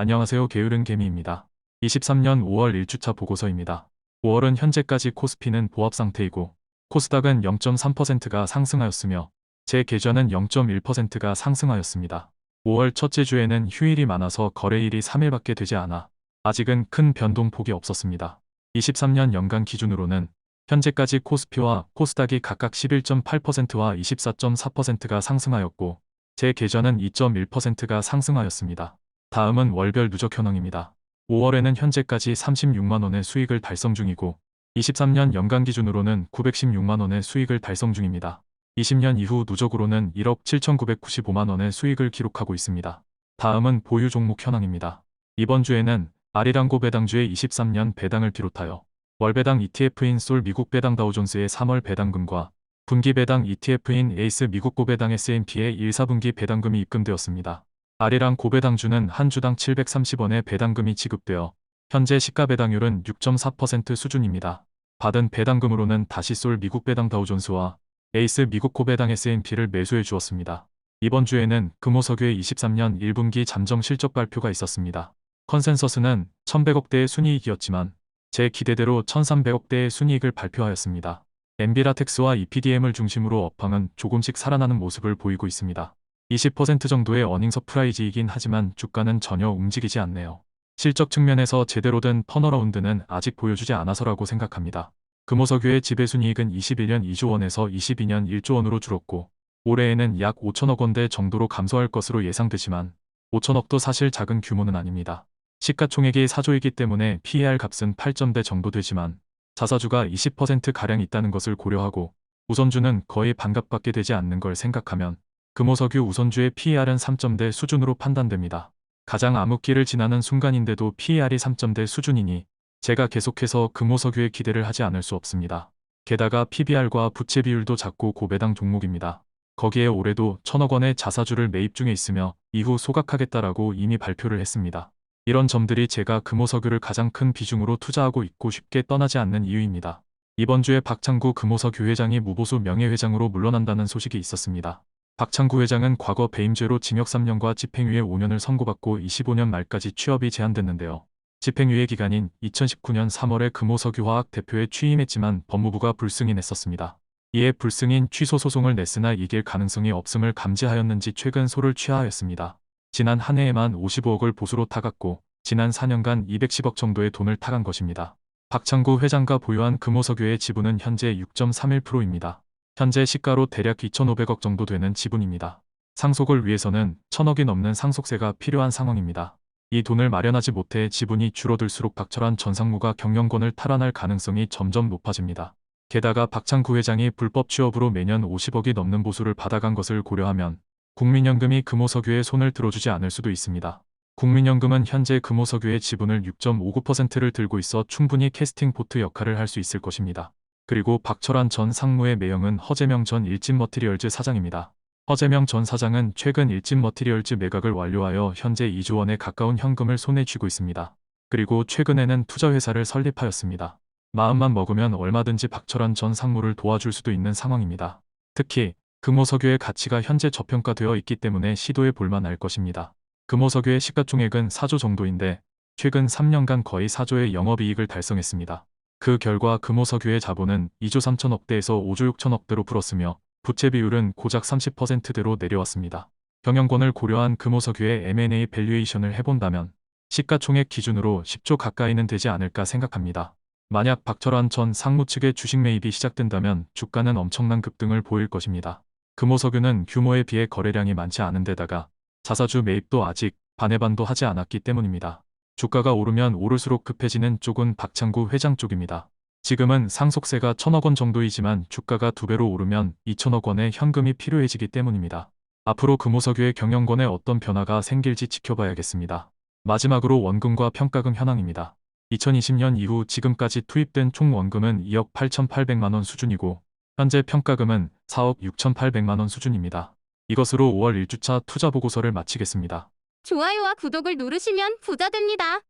안녕하세요. 게으른 개미입니다. 23년 5월 1주차 보고서입니다. 5월은 현재까지 코스피는 보합 상태이고 코스닥은 0.3%가 상승하였으며 제 계좌는 0.1%가 상승하였습니다. 5월 첫째 주에는 휴일이 많아서 거래일이 3일밖에 되지 않아 아직은 큰 변동폭이 없었습니다. 23년 연간 기준으로는 현재까지 코스피와 코스닥이 각각 11.8%와 24.4%가 상승하였고 제 계좌는 2.1%가 상승하였습니다. 다음은 월별 누적 현황입니다. 5월에는 현재까지 36만원의 수익을 달성 중이고 23년 연간 기준으로는 916만원의 수익을 달성 중입니다. 20년 이후 누적으로는 1억 7,995만원의 수익을 기록하고 있습니다. 다음은 보유 종목 현황입니다. 이번 주에는 아리랑고 배당주의 23년 배당을 비롯하여 월배당 ETF인 솔 미국 배당 다우존스의 3월 배당금과 분기 배당 ETF인 에이스 미국 고배당 S&P의 1, 4분기 배당금이 입금되었습니다. 아리랑 고배당주는 한 주당 730원의 배당금이 지급되어 현재 시가 배당률은 6.4% 수준입니다. 받은 배당금으로는 다시 솔 미국 배당 다우존스와 에이스 미국 고배당 S&P를 매수해 주었습니다. 이번 주에는 금호석유의 23년 1분기 잠정 실적 발표가 있었습니다. 컨센서스는 1100억대의 순이익이었지만 제 기대대로 1300억대의 순이익을 발표하였습니다. 엔비라텍스와 EPDM을 중심으로 업황은 조금씩 살아나는 모습을 보이고 있습니다. 20% 정도의 어닝 서프라이즈이긴 하지만 주가는 전혀 움직이지 않네요. 실적 측면에서 제대로 된 턴어라운드는 아직 보여주지 않아서라고 생각합니다. 금호석유의 지배순이익은 21년 2조 원에서 22년 1조 원으로 줄었고 올해에는 약 5천억 원대 정도로 감소할 것으로 예상되지만 5천억도 사실 작은 규모는 아닙니다. 시가총액이 4조이기 때문에 PER 값은 8점대 정도 되지만 자사주가 20%가량 있다는 것을 고려하고 우선주는 거의 반값밖에 되지 않는 걸 생각하면 금호석유 우선주의 PER은 3점대 수준으로 판단됩니다. 가장 암흑기를 지나는 순간인데도 PER이 3점대 수준이니 제가 계속해서 금호석유에 기대를 하지 않을 수 없습니다. 게다가 PBR과 부채 비율도 작고 고배당 종목입니다. 거기에 올해도 1,000억 원의 자사주를 매입 중에 있으며 이후 소각하겠다라고 이미 발표를 했습니다. 이런 점들이 제가 금호석유를 가장 큰 비중으로 투자하고 있고 쉽게 떠나지 않는 이유입니다. 이번 주에 박창구 금호석유 회장이 무보수 명예회장으로 물러난다는 소식이 있었습니다. 박창구 회장은 과거 배임죄로 징역 3년과 집행유예 5년을 선고받고 25년 말까지 취업이 제한됐는데요. 집행유예 기간인 2019년 3월에 금호석유화학 대표에 취임했지만 법무부가 불승인했었습니다. 이에 불승인 취소 소송을 냈으나 이길 가능성이 없음을 감지하였는지 최근 소를 취하하였습니다. 지난 한 해에만 55억을 보수로 타갔고 지난 4년간 210억 정도의 돈을 타간 것입니다. 박창구 회장가 보유한 금호석유의 지분은 현재 6.31%입니다. 현재 시가로 대략 2,500억 정도 되는 지분입니다. 상속을 위해서는 1,000억이 넘는 상속세가 필요한 상황입니다. 이 돈을 마련하지 못해 지분이 줄어들수록 박철환 전 상무가 경영권을 탈환할 가능성이 점점 높아집니다. 게다가 박창구 회장이 불법 취업으로 매년 50억이 넘는 보수를 받아간 것을 고려하면 국민연금이 금호석유에 손을 들어주지 않을 수도 있습니다. 국민연금은 현재 금호석유의 지분을 6.59%를 들고 있어 충분히 캐스팅 보트 역할을 할 수 있을 것입니다. 그리고 박철환 전 상무의 매형은 허재명 전 일진머티리얼즈 사장입니다. 허재명 전 사장은 최근 일진머티리얼즈 매각을 완료하여 현재 2조 원에 가까운 현금을 손에 쥐고 있습니다. 그리고 최근에는 투자회사를 설립하였습니다. 마음만 먹으면 얼마든지 박철환 전 상무를 도와줄 수도 있는 상황입니다. 특히 금호석유의 가치가 현재 저평가되어 있기 때문에 시도해 볼만할 것입니다. 금호석유의 시가총액은 4조 정도인데 최근 3년간 거의 4조의 영업이익을 달성했습니다. 그 결과 금호석유의 자본은 2조 3천억대에서 5조 6천억대로 불었으며 부채 비율은 고작 30%대로 내려왔습니다. 경영권을 고려한 금호석유의 M&A 밸류에이션을 해본다면 시가총액 기준으로 10조 가까이는 되지 않을까 생각합니다. 만약 박철환 전 상무 측의 주식 매입이 시작된다면 주가는 엄청난 급등을 보일 것입니다. 금호석유는 규모에 비해 거래량이 많지 않은 데다가 자사주 매입도 아직 반의 반도 하지 않았기 때문입니다. 주가가 오르면 오를수록 급해지는 쪽은 박창구 회장 쪽입니다. 지금은 상속세가 1,000억 원 정도이지만 주가가 2배로 오르면 2,000억 원의 현금이 필요해지기 때문입니다. 앞으로 금호석유의 경영권에 어떤 변화가 생길지 지켜봐야겠습니다. 마지막으로 원금과 평가금 현황입니다. 2020년 이후 지금까지 투입된 총 원금은 2억 8,800만원 수준이고 현재 평가금은 4억 6,800만원 수준입니다. 이것으로 5월 1주차 투자보고서를 마치겠습니다. 좋아요와 구독을 누르시면 부자 됩니다.